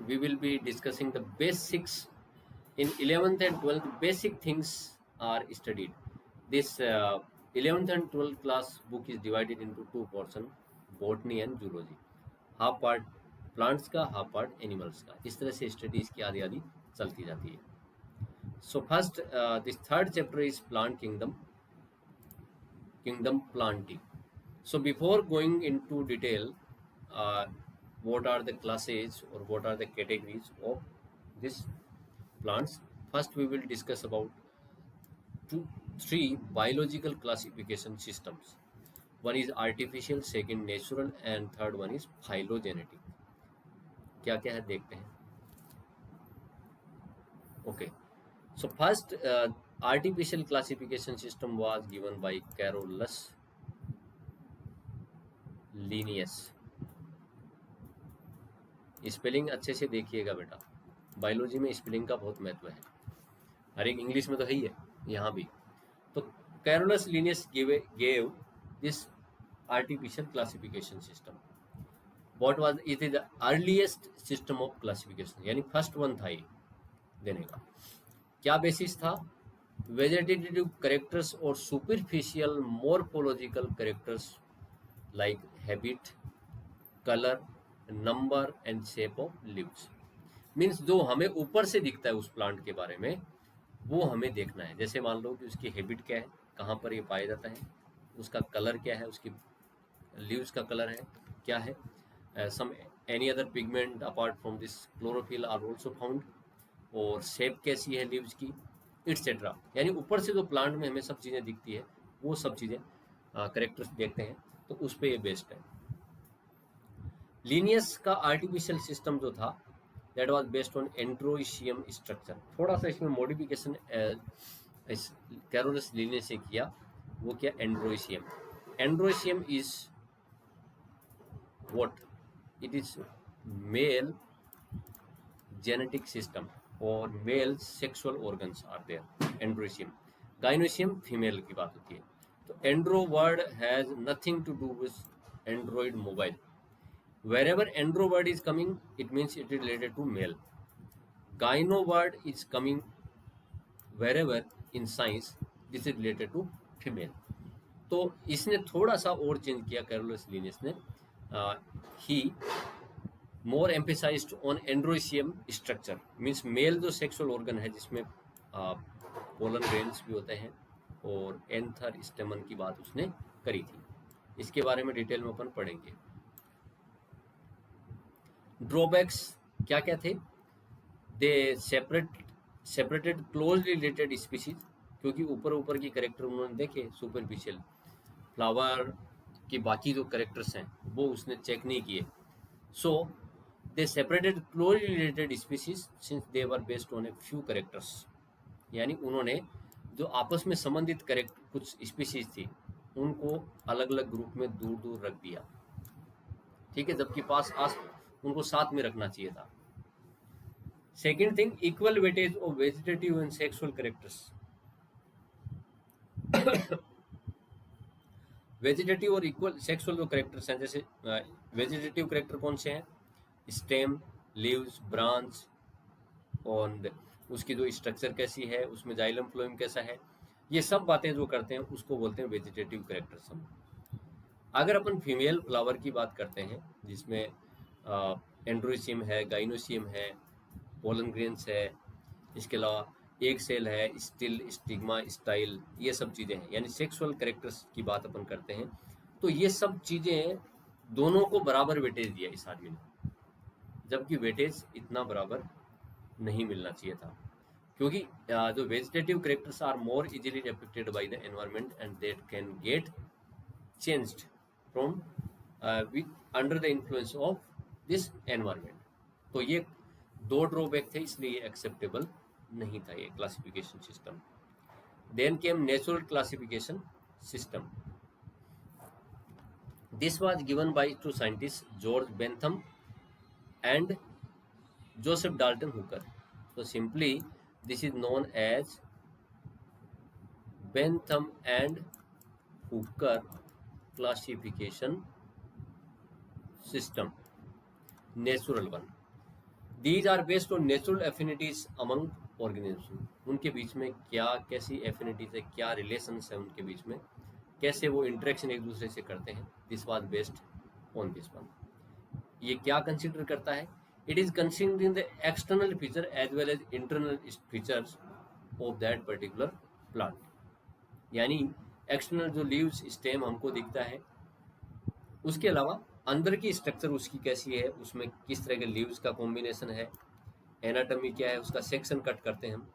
we will be discussing the basics. In 11th and 12th, basic things are studied. This 11th and 12th class book is divided into two portions, botany and zoology. Half part plants का, half part animals का. इस तरह से study इसकी आधी आधी चलती जाती है. So first this third chapter is plant kingdom planting. So before going into detail, what are the classes or what are the categories of this plants, first we will discuss about three biological classification systems. One is artificial, second natural, and third one is phylogenetic. क्या क्या है देखते हैं. Okay, so first artificial classification system was given by Carolus Linnaeus. Spelling अच्छे से देखिएगा बेटा, biology में स्पेलिंग का बहुत महत्व है. हर एक इंग्लिश में तो है ही है, यहाँ भी. तो Carolus Linnaeus gave this artificial classification system. What was it? Is the earliest system of classification, यानी फर्स्ट वन था ये देने का. क्या बेसिस था? वेजिटेटिव करेक्टर्स और superficial morphological characters like habit, colour, number and shape of leaves. Means जो हमें ऊपर से दिखता है उस प्लांट के बारे में, वो हमें देखना है. जैसे मान लो कि उसकी हैबिट क्या है, कहाँ पर ये पाया जाता है, उसका कलर क्या है, उसकी लीव्स का कलर है क्या है, some any other pigment apart from this chlorophyll are also found, और शेप कैसी है लीव्स की, इट्सेट्रा. यानी ऊपर से जो प्लांट में हमें सब चीज़ें दिखती है, वो सब चीज़ें करेक्टर्स देखते हैं, तो उस पर ये बेस्ड है. लीनियस का आर्टिफिशियल सिस्टम जो था, that was based on androecium structure. थोड़ा सा इसमें मॉडिफिकेशन कैरोलस लीनियस से किया. वो क्या? Androecium. Androecium is what? It is male genetic system और male sexual organs are there. Androecium. Gynoecium female की बात होती है. तो andro word has nothing to do with android mobile. Wherever andro word is coming, it means it is related to male. Gyno word is coming wherever in science, this is related to female. तो इसने थोड़ा सा और change किया Carolus Linnaeus ने. He more emphasized on androecium structure. Means male जो sexual organ है, जिसमें पोलन ग्रेन्स भी होते हैं और एंथर स्टेमन की बात उसने करी थी. इसके बारे में डिटेल में अपन पढ़ेंगे. ड्रॉबैक्स क्या क्या थे? दे सेपरेटेड क्लोजली रिलेटेड स्पीशीज, क्योंकि ऊपर ऊपर की करेक्टर उन्होंने देखे, सुपरफिशियल फ्लावर की बाकी जो करेक्टर्स हैं वो उसने चेक नहीं किए. So they separated closely related species since they were based on a few characters. यानी उन्होंने जो आपस में संबंधित कुछ स्पीशीज थी, उनको अलग अलग ग्रुप में दूर दूर रख दिया. ठीक है, जबकि पास उनको साथ में रखना चाहिए था. Second thing, equal weightage of vegetative and sexual characters. Vegetative और इक्वल सेक्सुअल जो करेक्टर्स हैं, जैसे वेजिटेटिव करेक्टर कौन से हैं? स्टेम, लीव्स, ब्रांच, और उसकी जो स्ट्रक्चर कैसी है, उसमें जाइलम फ्लोएम कैसा है, ये सब बातें जो करते हैं उसको बोलते हैं वेजिटेटिव करेक्टर्स. अगर अपन फीमेल फ्लावर की बात करते हैं, जिसमें एंड्रोइशियम है, गाइनोशियम है, पोलन ग्रेन्स है, इसके अलावा एक सेल है, स्टिल, स्टिग्मा, स्टाइल, ये सब चीज़ें हैं. यानी सेक्सुअल कैरेक्टर्स की बात अपन करते हैं. तो ये सब चीज़ें दोनों को बराबर वेटेज दिया इस आदमी ने, जबकि वेटेज इतना बराबर नहीं मिलना चाहिए था, क्योंकि जो vegetative characters are more easily affected by the environment and that can get changed from under the influence of this environment. तो ये दो ड्रॉबैक थे, इसलिए एक्सेप्टेबल नहीं था ये classification system. Then came natural classification system. This was given by two scientist George Bentham and Joseph Dalton Hooker. So simply this is known as Bentham and Hooker classification system, natural one. These are based on natural affinities among organism, उनके बीच में क्या कैसी affinities है, क्या relations है उनके बीच में, कैसे वो इंटरेक्शन एक दूसरे से करते हैं। This was based on this one. ये क्या कंसिडर करता है? It is considering the external feature as well as internal features of that particular plant, यानी एक्सटर्नल जो लीव्स स्टेम हमको दिखता है, उसके अलावा अंदर की स्ट्रक्चर उसकी कैसी है, उसमें किस तरह के लीव्स का कॉम्बिनेशन है, एनाटॉमी क्या है, उसका सेक्शन कट करते हैं हम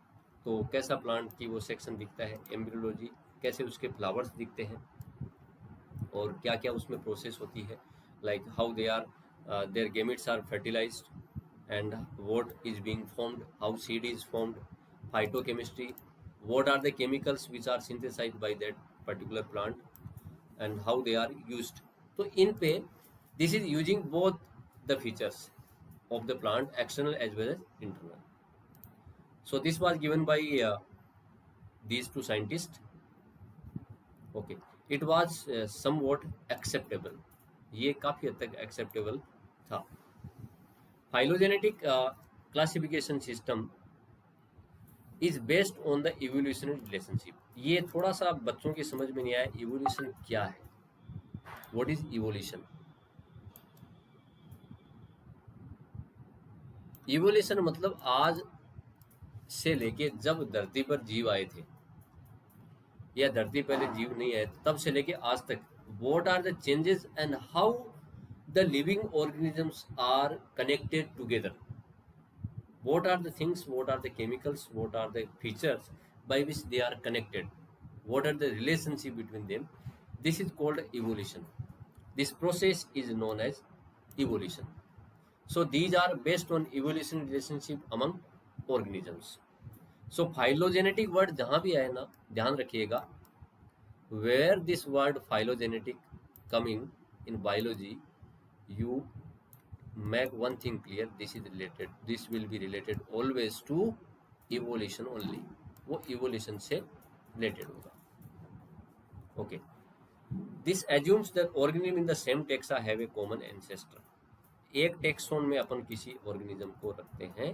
तो कैसा प्लांट की वो सेक्शन दिखता है, एम्ब्रियोलॉजी कैसे उसके फ्लावर्स दिखते हैं और क्या क्या उसमें प्रोसेस होती है, like how they are their gametes are fertilized and what is being formed, how seed is formed, phytochemistry, what are the chemicals which are synthesized by that particular plant and how they are used. तो इन पे this is using both the features of the plant, external as well as internal. So this was given by these two scientists. Okay, it was somewhat acceptable, ये काफ़ी हद तक acceptable था। Phylogenetic classification system is based on the evolutionary relationship. ये थोड़ा सा बच्चों की समझ में नहीं आया, evolution क्या है, what is evolution? इवोल्यूशन मतलब आज से लेके जब धरती पर जीव आए थे या धरती पहले जीव नहीं आए तब से लेके आज तक, what are the changes and how the living organisms are connected together, what are the things, what are the chemicals, what are the features by which they are connected, what are the relationship between them, this is called evolution. This process is known as evolution. So these are based on evolution relationship among organisms. So phylogenetic word जहाँ भी आए ना, ध्यान रखिएगा, where this word phylogenetic coming in biology, you make one thing clear, this is related, this will be related always to evolution only, वो evolution से related होगा। Okay, this assumes that organism in the same taxa have a common ancestor. एक taxon में अपन किसी organism को रखते हैं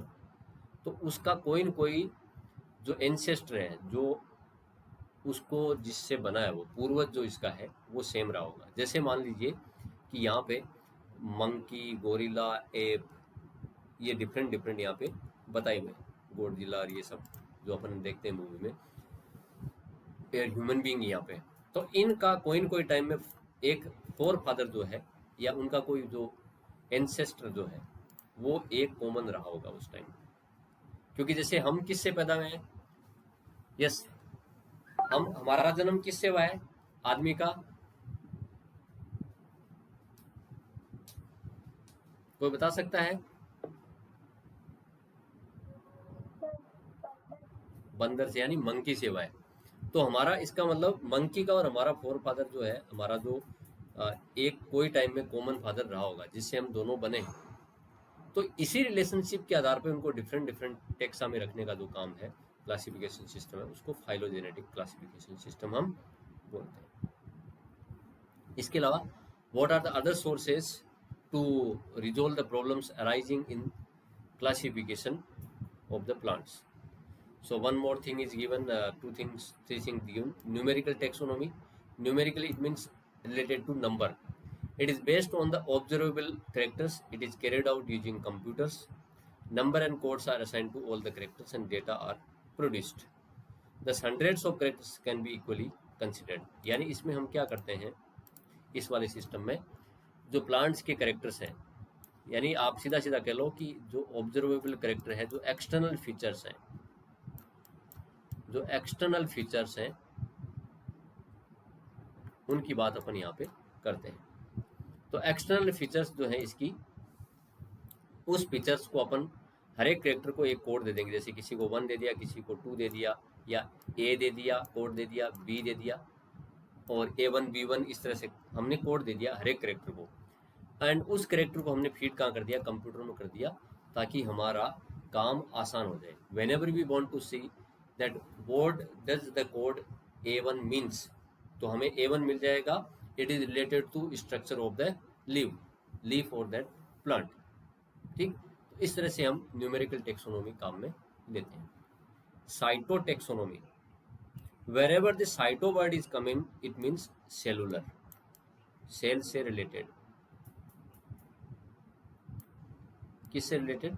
तो उसका कोई न कोई जो एंसेस्टर है, जो उसको जिससे बना है, वो पूर्वज जो इसका है वो सेम रहा होगा। जैसे मान लीजिए कि यहाँ पे मंकी, गोरिल्ला, एप, ये डिफरेंट डिफरेंट यहाँ पे बताए हुए, गोडजिला और ये सब जो अपन देखते हैं मूवी में, ह्यूमन बीइंग यहाँ पे, तो इनका कोई न कोई टाइम में एक फोर फादर जो है या उनका कोई जो एंसेस्टर जो है वो एक कॉमन रहा होगा उस टाइम। क्योंकि जैसे हम किससे पैदा हुए हैं, यस, हमारा जन्म किससे हुआ है, आदमी का, कोई बता सकता है? बंदर से, यानी मंकी से हुआ है। तो हमारा, इसका मतलब मंकी का और हमारा फोर फादर जो है, हमारा जो एक कोई टाइम में कॉमन फादर रहा होगा जिससे हम दोनों बने हैं। तो इसी रिलेशनशिप के आधार पर उनको डिफरेंट डिफरेंट टेक्सा में रखने का जो काम है, क्लासिफिकेशन सिस्टम है, उसको फाइलोजेनेटिक क्लासिफिकेशन सिस्टम हम बोलते हैं। इसके अलावा what are the other sources to resolve the problems arising in classification of the plants. So one more thing is given, three things given. Numerical taxonomy. Numerically it means related to number. It is based on the observable characters. It is carried out using computers. Number and codes are assigned to all the characters and data are produced. Thus hundreds of characters can be equally considered. यानी इसमें हम क्या करते हैं, इस वाले system में जो प्लांट्स के कैरेक्टर्स हैं, यानी आप सीधा सीधा कह लो कि जो ऑब्जर्वेबल कैरेक्टर है, जो एक्सटर्नल फीचर्स हैं, जो एक्सटर्नल फीचर्स हैं उनकी बात अपन यहाँ पे करते हैं। तो एक्सटर्नल फीचर्स जो है इसकी, उस फीचर्स को अपन हर एक कैरेक्टर को एक कोड दे देंगे। जैसे किसी को 1 दे दिया, किसी को 2 दे दिया, या ए दे दिया, कोड दे दिया, बी दे दिया, और A1 B1 इस तरह से हमने कोड दे दिया हर एक कैरेक्टर को। एंड उस कैरेक्टर को हमने फीड कहाँ कर दिया, कंप्यूटर में कर दिया, ताकि हमारा काम आसान हो जाए। Whenever we want to see that what does the code A1 means, तो हमें A1 मिल जाएगा, it is related to structure of the leaf of that plant. ठीक, इस तरह से हम न्यूमेरिकल टेक्सोनोमी काम में लेते हैं। Cytotaxonomy, wherever the cyto word is coming it means cellular, cell से रिलेटेड। किससे रिलेटेड?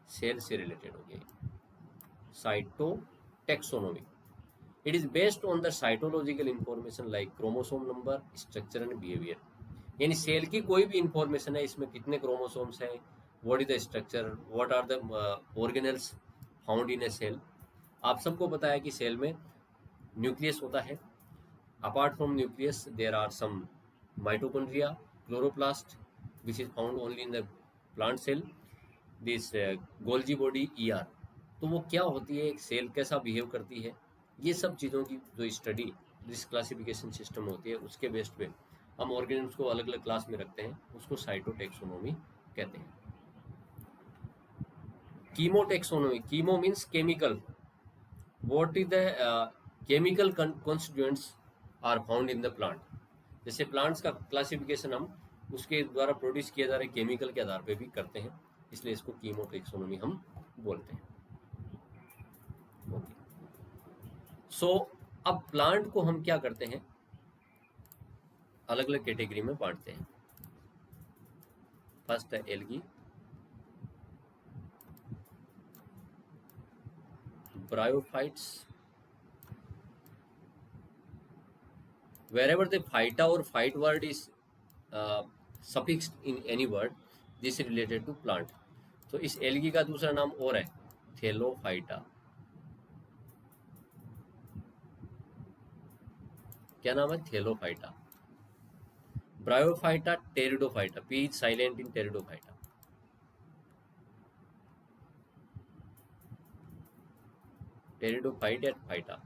सेल से रिलेटेड हो गया cytotaxonomy. It is based on the cytological information like chromosome number, structure and behaviour. यानी सेल की कोई भी इंफॉर्मेशन है, इसमें कितने क्रोमोसोम्स हैं, what is the structure, what are the organelles found in a cell. आप सबको पता है कि सेल में न्यूक्लियस होता है। Apart from nucleus there are some mitochondria, chloroplast which is found only in the plant cell, this Golgi body ER. तो वो क्या होती है, एक सेल कैसा बिहेव करती है, ये सब चीज़ों की जो स्टडी जिस क्लासिफिकेशन सिस्टम होती है उसके बेस्ड पे हम ऑर्गेनिज्म को अलग अलग क्लास में रखते हैं, उसको साइटोटेक्सोनोमी कहते हैं। Chemotaxonomy, chemo means chemical, what is the chemical constituents are found in the plant. जैसे प्लांट्स का क्लासिफिकेशन हम उसके द्वारा प्रोड्यूस किए जा रहे केमिकल के आधार पे भी करते हैं, इसलिए इसको कीमोटेक्सोनोमी हम बोलते हैं। ओके, सो अब प्लांट को हम क्या करते हैं, अलग अलग कैटेगरी में बांटते हैं। फर्स्ट है algae, bryophytes, wherever the phyta or phyte word is suffixed in any word, this is related to plant. तो इस एल्गी का दूसरा नाम और है थेलोफाइटा। क्या नाम है? Thallophyta. Bryophyta, pteridophyta, P is silent in pteridophyta. Pteridophyte at phyta.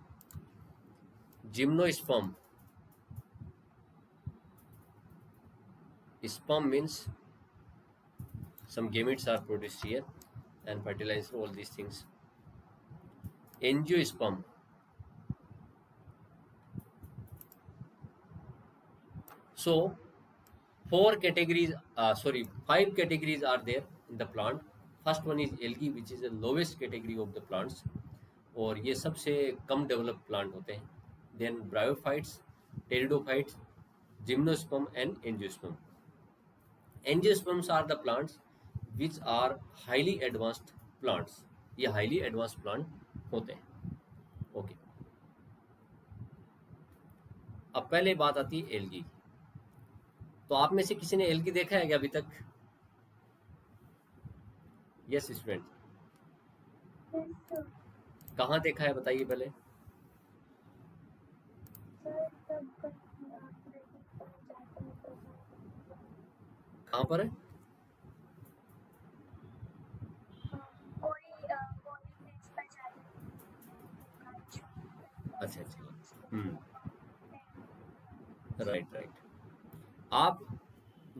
Gymnosperm, sperm means some gametes are produced here and fertilizer, all these things. Angiosperm, so five categories are there in the plant. First one is algae, which is the lowest category of the plants, और ये सबसे कम develop plant होते हैं। Then bryophytes, pteridophytes, gymnosperm and angiosperm. Angiosperms are the plants which are highly advanced plants, ये highly advanced plant होते हैं। Okay, अब पहले बात आती है एल्गी। तो आप में से किसी ने एल्गी देखा है क्या अभी तक? यस स्टूडेंट, कहाँ देखा है बताइए पहले। कहाँ पर है? अच्छा अच्छा, राइट। आप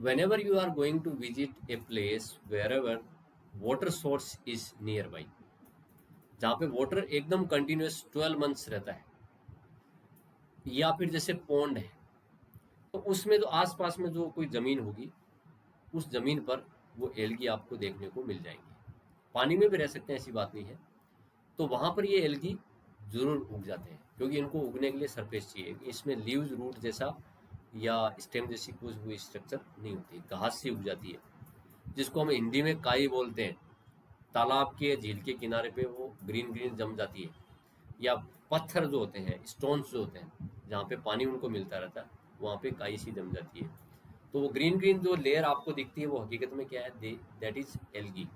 whenever you are going to visit a place wherever water source is nearby, जहाँ पे वाटर एकदम कंटिन्यूस 12 मंथ्स रहता है, या फिर जैसे पॉन्ड है, तो उसमें तो आसपास में जो कोई ज़मीन होगी उस ज़मीन पर वो एल्गी आपको देखने को मिल जाएंगी। पानी में भी रह सकते हैं, ऐसी बात नहीं है। तो वहाँ पर ये एल्गी ज़रूर उग जाते हैं, क्योंकि इनको उगने के लिए सरफेस चाहिए। इसमें लीव्स, रूट जैसा या स्टेम जैसी कुछ भी स्ट्रक्चर नहीं होती, घास से उग जाती है, जिसको हम हिंदी में काई बोलते हैं। तालाब के, झील के किनारे पे वो ग्रीन ग्रीन जम जाती है, या पत्थर जो होते हैं, स्टोन्स जो होते हैं, जहाँ पे पानी उनको मिलता रहता है, वहाँ पे काई सी जम जाती है। तो वो ग्रीन ग्रीन जो लेयर आपको दिखती है वो हकीकत में क्या है? That is algae.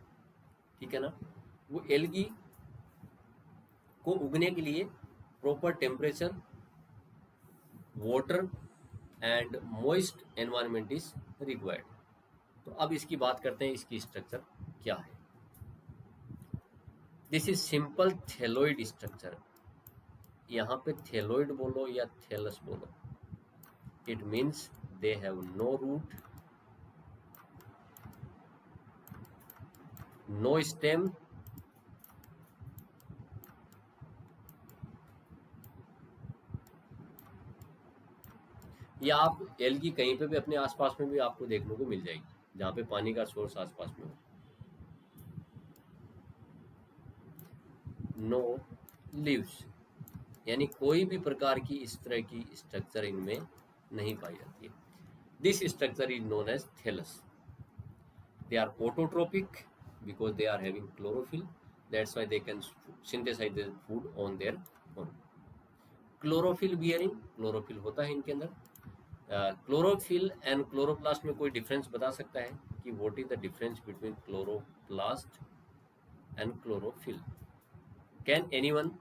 ठीक है ना? वो एल्गी को उगने के लिए proper temperature, water and moist environment is required. तो अब इसकी बात करते हैं, इसकी स्ट्रक्चर क्या है। This is simple thalloid structure. यहाँ पे थैलोइड बोलो या थैलस बोलो, it means they have no root, no stem, या आप एल्गी कहीं पे भी अपने आसपास में भी आपको देखने को मिल जाएगी, जहाँ पे पानी का सोर्स आसपास में हो। नो लीव्स, यानी कोई भी प्रकार की इस तरह की स्ट्रक्चर इनमें नहीं पाई जाती है। This structure is known as thallus. They are autotrophic because they are having chlorophyll. That's why they can synthesize the food on their own. Chlorophyll bearing, chlorophyll होता है इनके अंदर। क्लोरोफिल एंड क्लोरोप्लास्ट में कोई डिफरेंस बता सकता है कि what is the difference between chloroplast and chlorophyll? Can anyone?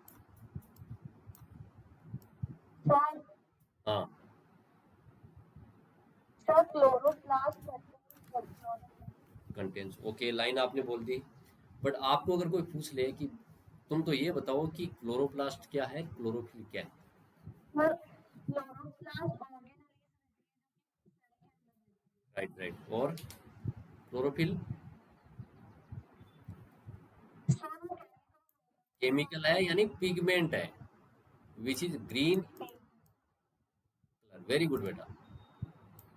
हाँ, sir chloroplast contains. Okay, line आपने बोल दी, बट आपको अगर कोई पूछ ले कि तुम तो ये बताओ कि क्लोरोप्लास्ट क्या है, क्लोरोफिल क्या है? Chloroplast right right. और क्लोरोफिल केमिकल है, यानी पिगमेंट है, which is green colour. Very good बेटा।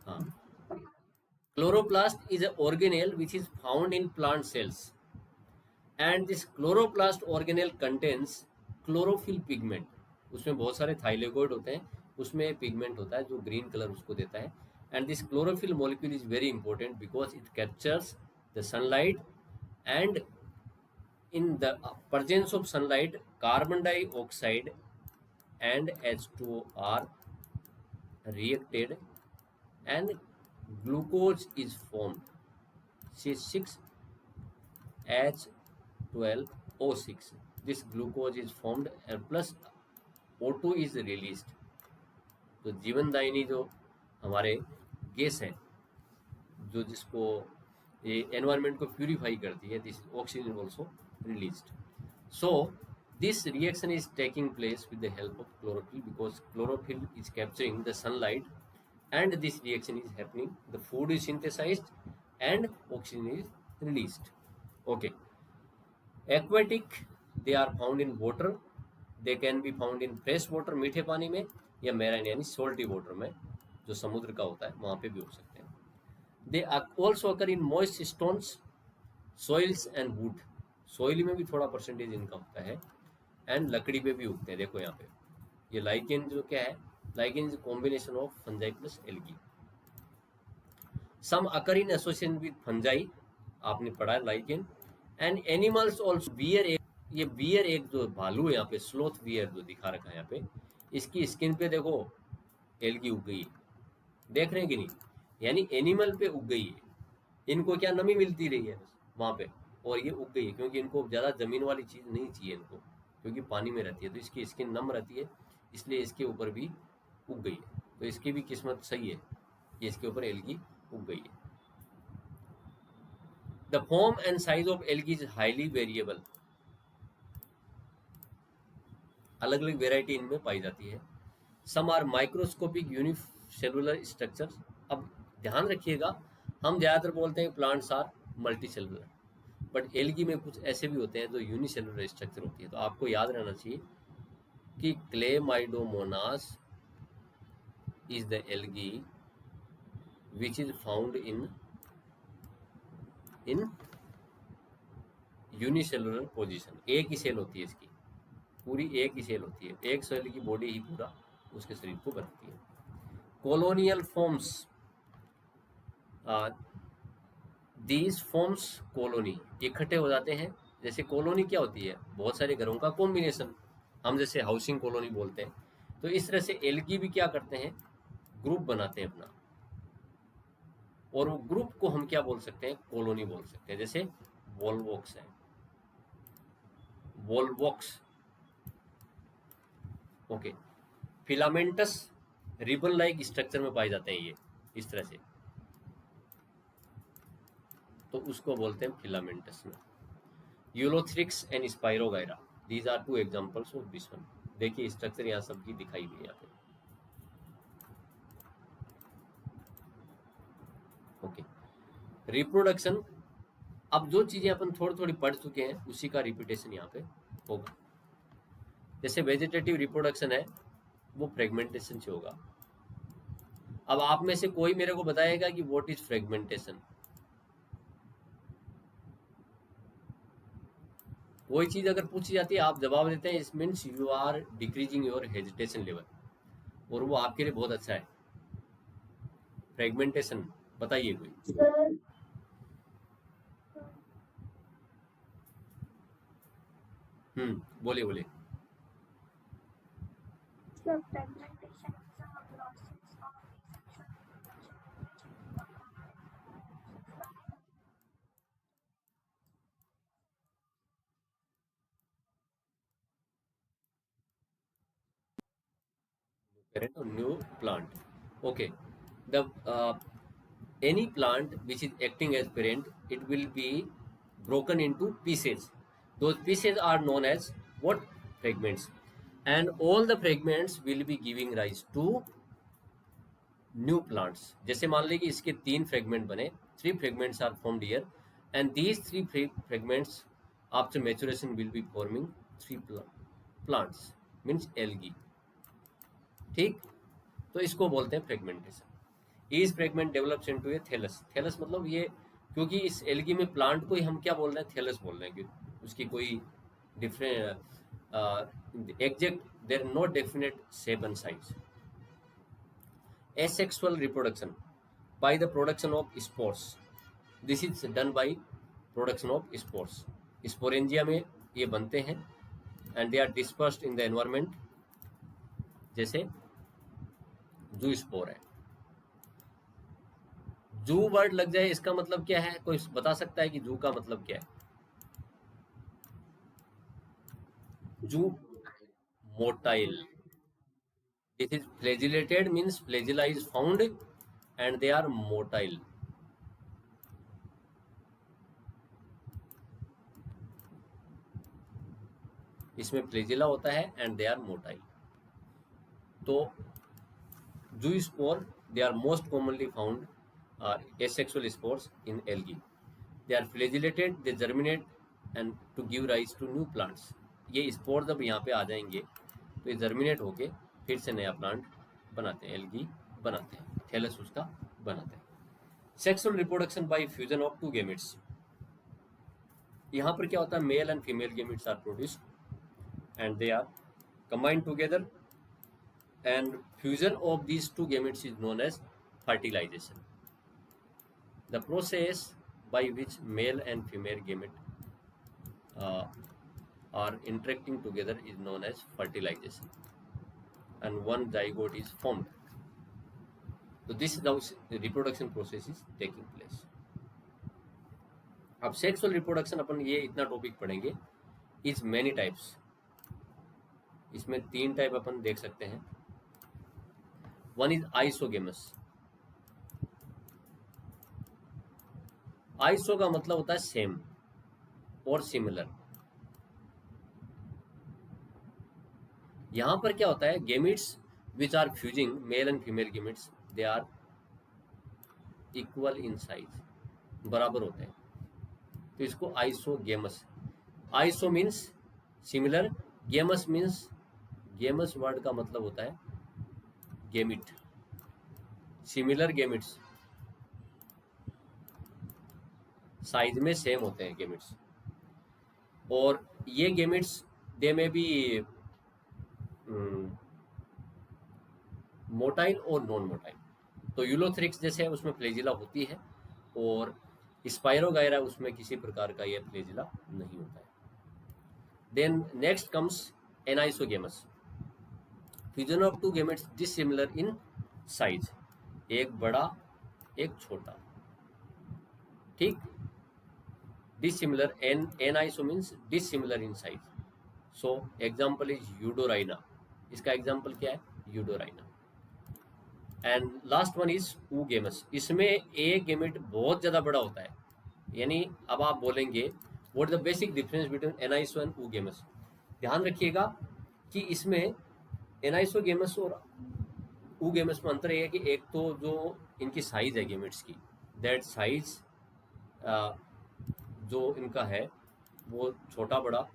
हाँ, chloroplast is a organelle which is found in plant cells and this chloroplast organelle contains chlorophyll pigment. उसमें बहुत सारे थाइलेकोइड होते हैं, उसमें पिगमेंट होता है जो ग्रीन कलर उसको देता है। And this chlorophyll molecule is very important because it captures the sunlight and in the presence of sunlight carbon dioxide and H2O are reacted and glucose is formed, C6H12O6. this glucose is formed and plus O2 is released. तो जीवनदायिनी जो हमारे gas है, जो जिसको ये environment को purify करती है, this oxygen also released. So this reaction is taking place with the help of chlorophyll because chlorophyll is capturing the sunlight and this reaction is happening. The food is synthesized and oxygen is released. Okay. Aquatic, they are found in water. They can be found in fresh water, मीठे पानी में, या marine यानी salty water में, जो समुद्र का होता है वहाँ पे भी हो सकते हैं. They also occur in moist stones, soils and wood. Soil में भी थोड़ा परसेंटेज इनका होता है एंड लकड़ी पे भी उगते हैं। देखो यहाँ पे ये लाइकेन जो क्या है, lichen is combination of fungi plus algae. Some occur in association with fungi, आपने पढ़ा है lichen. And animals also bear एक, ये बियर एक जो भालू है यहाँ पे, स्लोथ बियर जो दिखा रखा है यहाँ पे, इसकी स्किन पे देखो एल्गी उग गई है, देख रहे हैं कि नहीं? यानी एनिमल पे उग गई है, इनको क्या नमी मिलती रही है वहाँ पे और ये उग गई है, क्योंकि इनको ज़्यादा ज़मीन वाली चीज़ नहीं चाहिए इनको, क्योंकि पानी में रहती है तो इसकी स्किन नम रहती है, इसलिए इसके ऊपर भी उग गई है। तो इसकी भी किस्मत सही है कि इसके ऊपर एल्गी उग गई है। The form and size of algae is highly variable, अलग अलग वेराइटी इनमें पाई जाती है। Some are microscopic unicellular structures. अब ध्यान रखिएगा, हम ज़्यादातर बोलते हैं plants are multicellular, but algae में कुछ ऐसे भी होते हैं जो यूनिसेलुलर स्ट्रक्चर होती है। तो आपको याद रहना चाहिए कि Chlamydomonas is the algae which is found in unicellular position. एक ही सेल होती है इसकी, पूरी एक ही सेल होती है, एक सेल की बॉडी ही पूरा उसके शरीर को बनाती है। Colonial forms, these forms colony, इकट्ठे हो जाते हैं। जैसे कॉलोनी क्या होती है, बहुत सारे घरों का कॉम्बिनेशन, हम जैसे हाउसिंग कॉलोनी बोलते हैं। तो इस तरह से एल्गी भी क्या करते हैं, ग्रुप बनाते हैं अपना, और वो ग्रुप को हम क्या बोल सकते हैं, कॉलोनी बोल सकते हैं। जैसे वॉलवॉक्स है, Volvox. Okay, filamentous ribbon like structure में पाए जाते हैं ये इस तरह से, तो उसको बोलते हैं फिलामेंटस में। Ulothrix and Spirogyra, these are two examples of this one. देखिए स्ट्रक्चर यहाँ सबकी दिखाई हुई है यहाँ पे। ओके, रिप्रोडक्शन, अब जो चीजें अपन थोड़ी थोड़ी पढ़ चुके हैं उसी का रिपीटेशन यहाँ पे होगा। जैसे वेजिटेटिव रिप्रोडक्शन है वो फ्रेगमेंटेशन से होगा। अब आप में से कोई मेरे को बताएगा कि व्हाट इज फ्रेगमेंटेशन? कोई चीज़ अगर पूछी जाती है आप जवाब देते हैं, इस means you are decreasing your hesitation level, और वो आपके लिए बहुत अच्छा है। फ्रेगमेंटेशन बताइए कोई। सर बोलिए बोलिए। Sir fragmentation is a process of Parent or new plant. Okay. The any plant which is acting as parent, it will be broken into pieces. Those pieces are known as what? Fragments. And all the fragments will be giving rise to new plants. जैसे मान लीजिए कि इसके 3 fragment बने, 3 fragments are formed here, and these 3 fragments after maturation will be forming 3 plants, means algae. ठीक, तो इसको बोलते हैं fragmentation. Each fragment develops into a thallus. Thallus मतलब ये, क्योंकि इस एल्गी में प्लांट को ही हम क्या बोल रहे हैं, थैलस बोल रहे हैं, कि उसकी कोई different exact there no definite shape and size. asexual reproduction by the production of spores. This is done by production of spores. Sporangia में ये बनते हैं and they are dispersed in the environment, जैसे जू स्पोर है। जू word लग जाए इसका मतलब क्या है, कोई बता सकता है कि जू का मतलब क्या है? जू motile. This is flagellated, means flagella is found and they are motile. इसमें फ्लैजेला होता है एंड दे आर मोटाइल। तो zoospore, they are most commonly found asexual spores in algae. They are flagellated, they germinate and to give rise to new plants. ये spore जब यहाँ पे आ जाएंगे तो ये जर्मिनेट होके फिर से नया प्लांट बनाते हैं, एल्गी बनाते हैं, थैलस उसका बनाते हैं। Sexual reproduction by fusion of 2 gametes. यहाँ पर क्या होता है, male and female gametes are produced and they are combined together, and fusion of these 2 gametes is known as fertilization. The process by which male and female gamete are interacting together is known as fertilization, and one zygote is formed. So this is how the reproduction process is taking place. अब sexual reproduction अपन ये इतना topic पढ़ेंगे, is many types. इसमें 3 type अपन देख सकते हैं। One is isogamous. Iso का मतलब होता है सेम और सिमिलर। यहां पर क्या होता है, gametes which are fusing, male and female gametes, they are equal in size, बराबर होते हैं, तो इसको isogamous. Iso means similar, gamous means, gamous word का मतलब होता है गेमिट। सिमिलर गेमिट्स साइज में सेम होते हैं गेमिट्स, और ये गेमिट्स दे में भी मोटाइल और नॉन मोटाइल। तो यूलोथ्रिक्स जैसे है उसमें फ्लैजिला होती है, और स्पाइरोगायरा उसमें किसी प्रकार का ये फ्लैजिला नहीं होता है। Then next comes anisogamous. Fusion of 2 gametes dissimilar in size, एक बड़ा एक छोटा, ठीक। Dissimilar, aniso means dissimilar in size. So example is Eudorina. इसका एग्जाम्पल क्या है, Eudorina. And last one is oogamous. इसमें एक गेमेट बहुत ज़्यादा बड़ा होता है, यानी अब आप बोलेंगे what the basic difference between aniso and oogamous. ध्यान रखिएगा कि इसमें एनाइसोगेमस और ऊगेमस में अंतर है कि एक तो जो इनकी साइज है गेमेट्स की, दैट साइज जो इनका है वो छोटा बड़ा।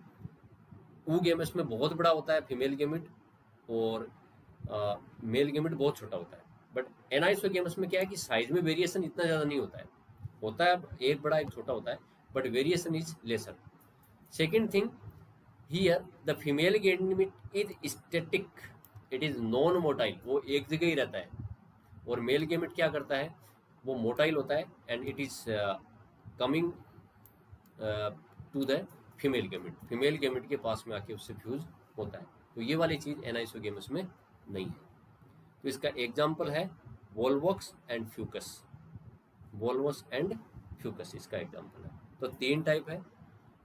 ऊगेमस में बहुत बड़ा होता है फीमेल गेमेट, और मेल गेमेट बहुत छोटा होता है। बट एनाइसोगेमस में क्या है कि साइज में वेरिएशन इतना ज़्यादा नहीं होता है, एक बड़ा एक छोटा होता है, but variation is lesser. Second thing, here the female gamete is static, it is non motile, वो एक जगह ही रहता है, और मेल गैमेट क्या करता है, वो मोटाइल होता है and it is coming to the female gamete के पास में आके उससे फ्यूज होता है। तो ये वाली चीज एनाइसोगेमस में नहीं है। तो इसका एग्जाम्पल है Volvox and Fucus, Volvox and Fucus इसका एग्जाम्पल है। तो 3 टाइप है।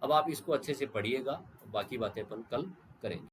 अब आप इसको अच्छे से पढ़िएगा, बाकी बातें अपन कल करेंगे।